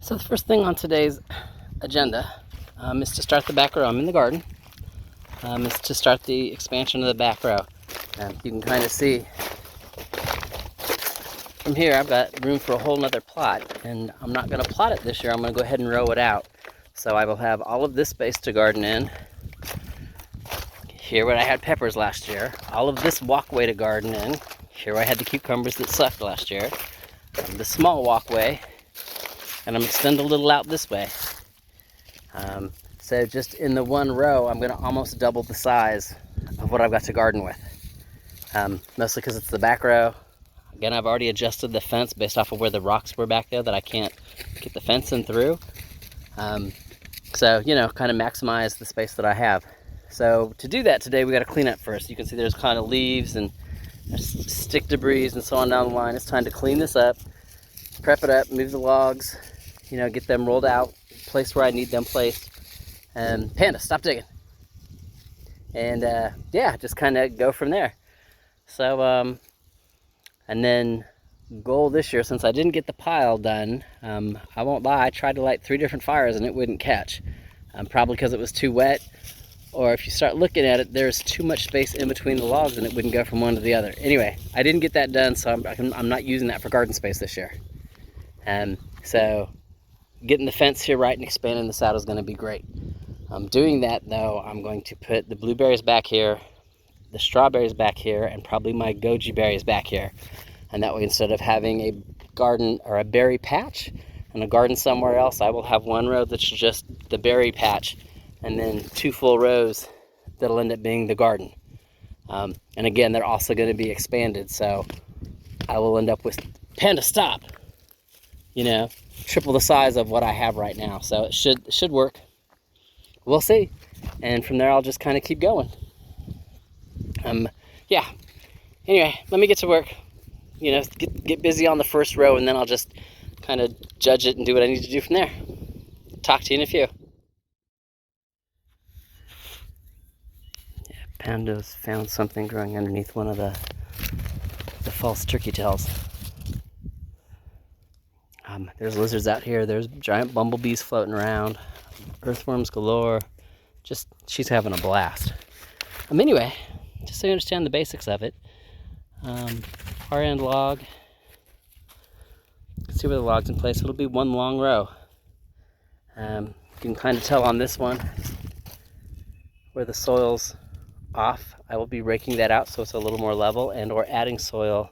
So the first thing on today's agenda is to start the back row. I'm in the garden. Is to start the expansion of the back row. You can kind of see from here I've got room for a whole nother plot, and I'm not going to plot it this year. I'm going to go ahead and row it out. So I will have all of this space to garden in. Here where I had peppers last year. All of this walkway to garden in. Here where I had the cucumbers that sucked last year. The small walkway. And I'm going to extend a little out this way. So just in the one row, I'm going to almost double the size of what I've got to garden with. Mostly because it's the back row. Again, I've already adjusted the fence based off of where the rocks were back there that I can't get the fence in through. So, you know, kind of maximize the space that I have. So to do that today, we got to clean up first. You can see there's kind of leaves and stick debris and so on down the line. It's time to clean this up, prep it up, move the logs, you know, get them rolled out, place where I need them placed. And Panda, stop digging. And yeah, just kind of go from there. So, and then goal this year, since I didn't get the pile done, I won't lie, I tried to light 3 different fires and it wouldn't catch. Probably because it was too wet, or if you start looking at it, there's too much space in between the logs and it wouldn't go from one to the other. Anyway, I didn't get that done, so I'm not using that for garden space this year. So getting the fence here right and expanding this out is going to be great. Doing that though, I'm going to put the blueberries back here, the strawberries back here, and probably my goji berries back here. And that way, instead of having a garden or a berry patch and a garden somewhere else, I will have one row that's just the berry patch, and then 2 full rows that'll end up being the garden. And again, they're also going to be expanded, so I will end up with, Panda, stop! You know, triple the size of what I have right now. So it should work. We'll see. And from there, I'll just kind of keep going. Yeah. Anyway, let me get to work. You know, get busy on the first row, and then I'll just kind of judge it and do what I need to do from there. Talk to you in a few. Yeah, Panda's found something growing underneath one of the false turkey tails. There's lizards out here. There's giant bumblebees floating around. Earthworms galore. Just, she's having a blast. Anyway, just so you understand the basics of it. Far end log. See where the log's in place. It'll be one long row. You can kind of tell on this one where the soil's off. I will be raking that out so it's a little more level, and or adding soil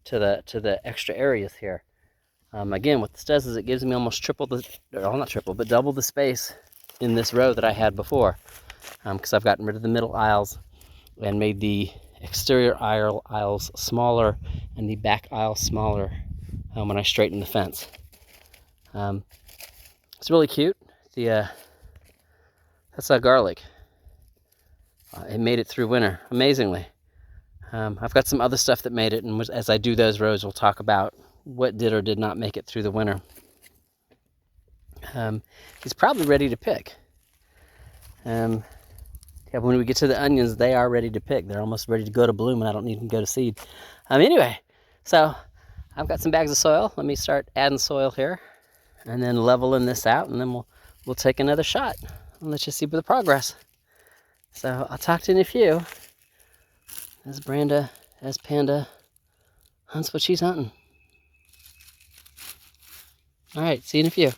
to the extra areas here. Again, what this does is it gives me almost triple the, well, not triple, but double the space in this row that I had before, because I've gotten rid of the middle aisles and made the exterior aisles smaller and the back aisle smaller when I straighten the fence. It's really cute. That's garlic. It made it through winter, amazingly. I've got some other stuff that made it, and as I do those rows, we'll talk about what did or did not make it through the winter. He's probably ready to pick. Yeah, when we get to the onions, they are ready to pick. They're almost ready to go to bloom, and I don't need them to go to seed. Anyway, so I've got some bags of soil. Let me start adding soil here, and then leveling this out, and then we'll take another shot and let's just see the progress. So I'll talk to you in a few. As Panda hunts what she's hunting. All right, see you in a few.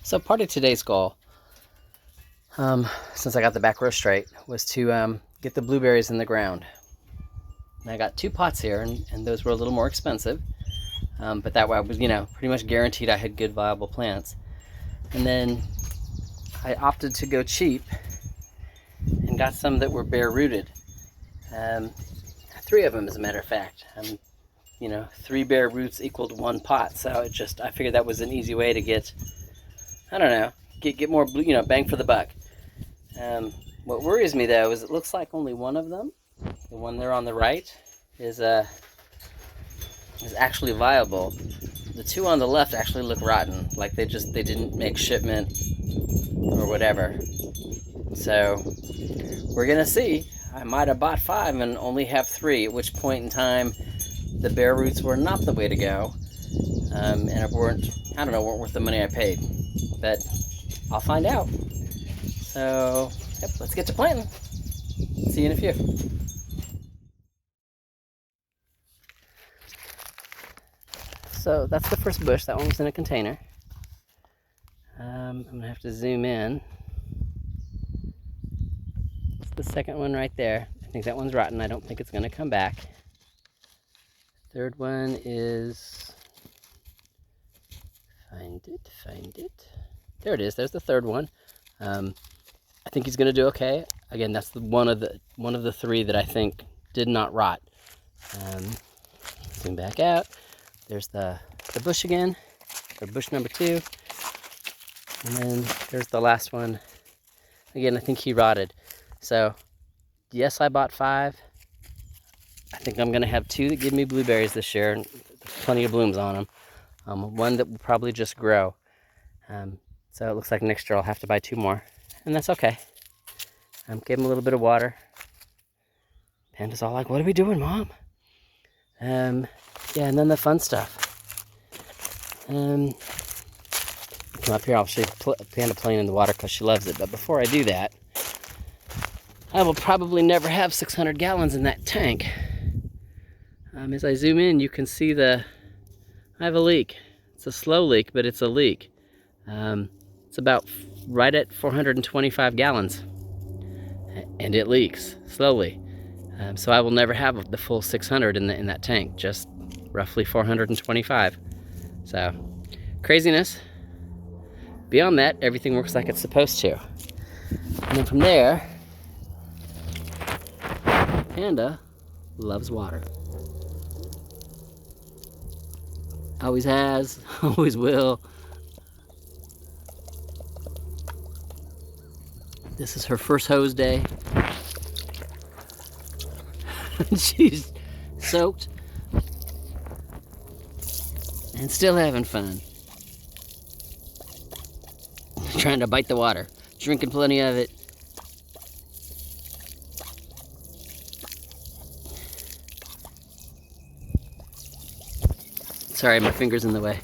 So part of today's goal, since I got the back row straight, was to get the blueberries in the ground. And I got 2 pots here, and those were a little more expensive, but that way I was, you know, pretty much guaranteed I had good viable plants. And then I opted to go cheap and got some that were bare rooted. 3 of them, as a matter of fact. You know, 3 bare roots equaled 1 pot, so I figured that was an easy way to get, I don't know, get more, you know, bang for the buck. What worries me though is it looks like only one of them, the one there on the right, is actually viable. The 2 on the left actually look rotten, like they didn't make shipment or whatever. So we're gonna see. I might have bought 5 and only have 3, at which point in time the bare roots were not the way to go, and it weren't worth the money I paid. But I'll find out. So, yep, let's get to planting. See you in a few. So that's the first bush. That one was in a container. I'm gonna have to zoom in. It's the second one right there. I think that one's rotten. I don't think it's gonna come back. Third one is, find it. There it is. There's the third one. I think he's gonna do okay. Again, that's one of the 3 that I think did not rot. Zoom back out. There's the bush again, or bush number 2. And then there's the last one. Again, I think he rotted. So, yes, I bought 5. I think I'm gonna have 2 that give me blueberries this year, and plenty of blooms on them. One that will probably just grow. So it looks like next year I'll have to buy 2 more, and that's okay. Give them a little bit of water. Panda's all like, "What are we doing, Mom?" Yeah, and then the fun stuff. Come up here, I'll show you Panda playing in the water because she loves it. But before I do that, I will probably never have 600 gallons in that tank. As I zoom in, you can see I have a leak. It's a slow leak, but it's a leak. It's about right at 425 gallons, and it leaks slowly. So I will never have the full 600 in that tank, just roughly 425. So, craziness. Beyond that, everything works like it's supposed to. And then from there, Panda loves water. Always has, always will. This is her first hose day. She's soaked and still having fun. Trying to bite the water, drinking plenty of it. Sorry, my finger's in the way.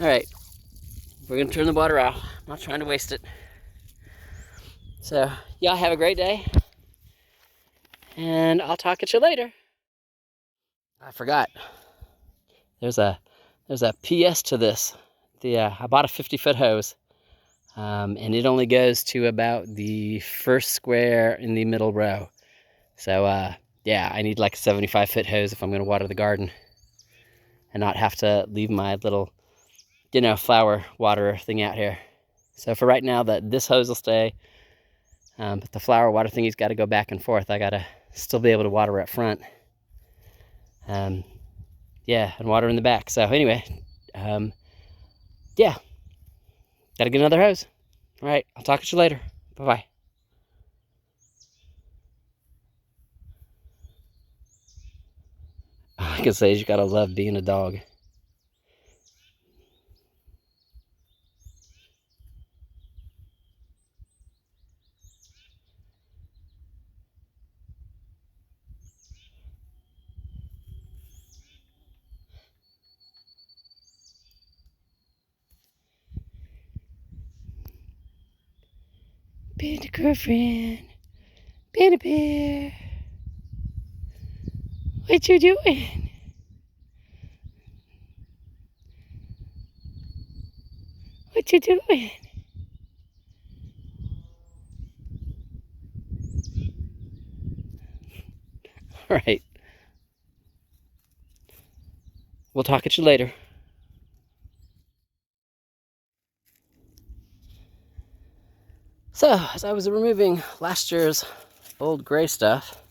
All right, we're gonna turn the water off. I'm not trying to waste it. So, y'all have a great day, and I'll talk at you later. I forgot. There's a PS to this. I bought a 50-foot hose, and it only goes to about the first square in the middle row. So, yeah, I need like a 75-foot hose if I'm gonna water the garden, and not have to leave my little, flower water thing out here. So for right now, this hose will stay. But the flower water thingy's got to go back and forth. I got to still be able to water up front. Yeah, and water in the back. So anyway, yeah, got to get another hose. All right, I'll talk to you later. Bye-bye. All I can say is you got to love being a dog. Panda girlfriend, Panda bear, what you doing? What you doing? All right. We'll talk at you later. So, as I was removing last year's old gray stuff,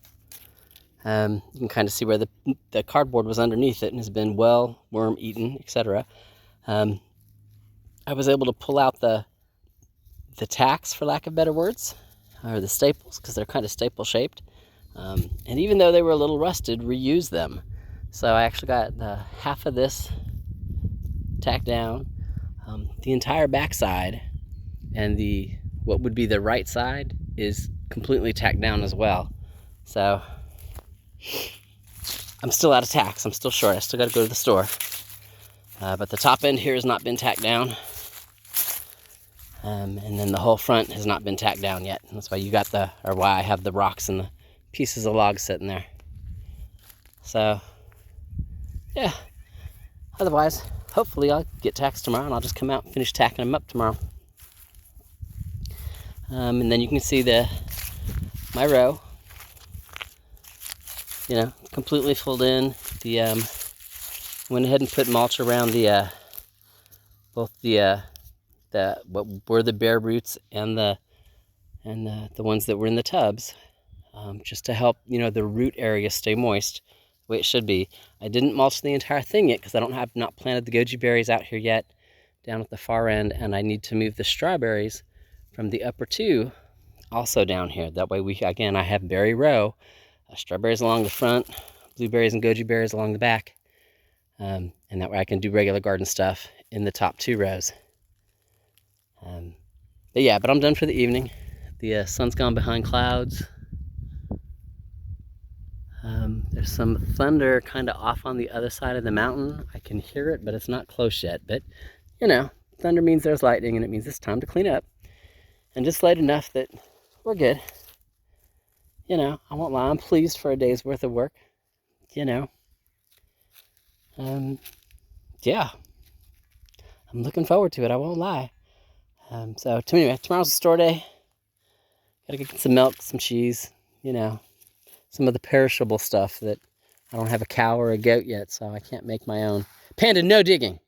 You can kind of see where the cardboard was underneath it and has been well worm eaten, etc. I was able to pull out the tacks, for lack of better words, or the staples, because they're kind of staple shaped. And even though they were a little rusted, reuse them. So I actually got half of this tacked down, the entire backside, and what would be the right side is completely tacked down as well. So I'm still out of tacks. I'm still short. I still got to go to the store. But the top end here has not been tacked down. And then the whole front has not been tacked down yet. That's why why I have the rocks and the pieces of log sitting there. So, yeah. Otherwise, hopefully I'll get tacks tomorrow and I'll just come out and finish tacking them up tomorrow. And then you can see my row, completely filled in. Went ahead and put mulch around both what were the bare roots and the ones that were in the tubs, just to help the root area stay moist the way it should be. I didn't mulch the entire thing yet because I have not planted the goji berries out here yet down at the far end, and I need to move the strawberries from the upper two also down here. That way I have berry row, strawberries along the front, blueberries and goji berries along the back, and that way I can do regular garden stuff in the top 2 rows. But I'm done for the evening. The sun's gone behind clouds. There's some thunder kind of off on the other side of the mountain. I can hear it, but it's not close yet. But, thunder means there's lightning, and it means it's time to clean up. And just late enough that we're good. I won't lie, I'm pleased for a day's worth of work. Yeah. I'm looking forward to it, I won't lie. So anyway, tomorrow's a store day. Gotta get some milk, some cheese, some of the perishable stuff that I don't have a cow or a goat yet, so I can't make my own. Panda, no digging.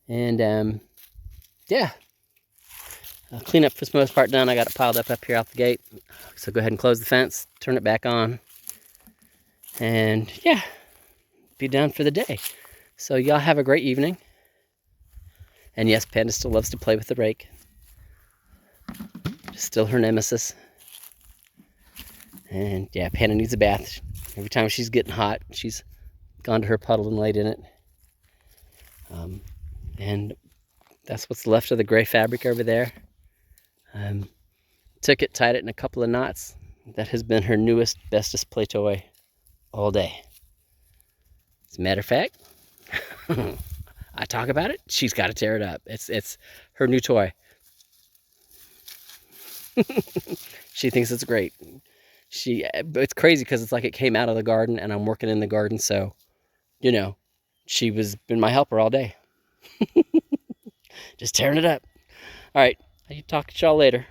And cleanup for the most part done. I got it piled up here out the gate. So go ahead and close the fence, turn it back on, and be done for the day. So y'all have a great evening. And yes, Panda still loves to play with the rake. Still her nemesis. And Panda needs a bath. Every time she's getting hot, she's gone to her puddle and laid in it. And that's what's left of the gray fabric over there. Took it, tied it in a couple of knots. That has been her newest, bestest play toy all day. As a matter of fact, I talk about it, she's got to tear it up. It's her new toy. She thinks it's great. It's crazy because it's like it came out of the garden and I'm working in the garden, so, she been my helper all day. Just tearing it up. All right, I'll talk to y'all later.